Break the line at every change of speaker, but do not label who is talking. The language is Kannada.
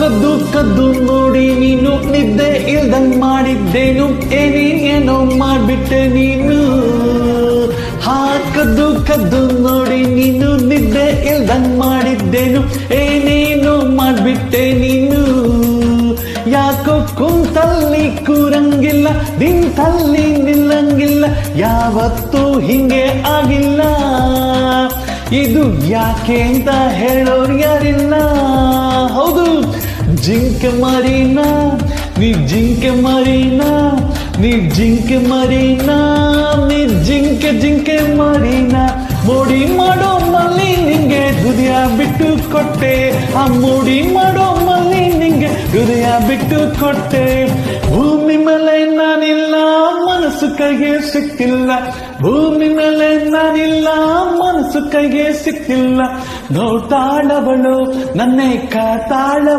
ಕದ್ದು ಕದ್ದು ನೋಡಿ ನೀನು ನಿದ್ದೆ ಇಲ್ದಂಗ್ ಮಾಡಿದ್ದೇನು ಏನೋ ಮಾಡ್ಬಿಟ್ಟೆ ನೀನು. ಕದ್ದು ಕದ್ದು ನೋಡಿ ನೀನು ನಿದ್ದೆ ಇಲ್ದಂಗ್ ಮಾಡಿದ್ದೇನು ಏನೇನು ಮಾಡ್ಬಿಟ್ಟೆ ನೀನು. ಯಾಕೋ ಕುಂತಲ್ಲಿ ಕೂರಂಗಿಲ್ಲ, ನಿಂತಲ್ಲಿ ನಿಲ್ಲಂಗಿಲ್ಲ, ಯಾವತ್ತೂ ಹಿಂಗೆ ಆಗಿಲ್ಲ. ಇದು ಯಾಕೆ ಅಂತ ಹೇಳೋರು ಯಾರಿಲ್ಲ. ಹೌದು, ಜಿಂಕೆ ಮರಿನಾ ನೀ, ಜಿಂಕೆ ಮರಿನಾ ನೀ, ಜಿಂಕೆ ಮರಿನಾ ನೀ, ಜಿಂಕೆ ಮರಿನಾ. ಮೋಡಿ ಮಾಡೋ ಮಲ್ಲಿ ನಿಂಗೆ ಹೃದಯ ಬಿಟ್ಟು ಕೊಟ್ಟೆ, ಆ ಮೋಡಿ ಮಾಡೋ ಮಲ್ಲಿ ನಿಂಗೆ ಹೃದಯ ಬಿಟ್ಟು ಕೊಟ್ಟೆ. ಭೂಮಿ ಮೇಲೆ ನಾನಿಲ್ಲ, ಮನಸ್ಸು ಕೈಗೆ ಸಿಕ್ತಿಲ್ಲ. ಭೂಮಿ ಮೇಲೆ ನಾನಿಲ್ಲ, ಮನಸ್ಸು ಕೈಗೆ ಸಿಕ್ತಿಲ್ಲ. ನೋಡ್ತಾಳವಳು ನನ್ನೇ ಕಾತಾಳವಳು.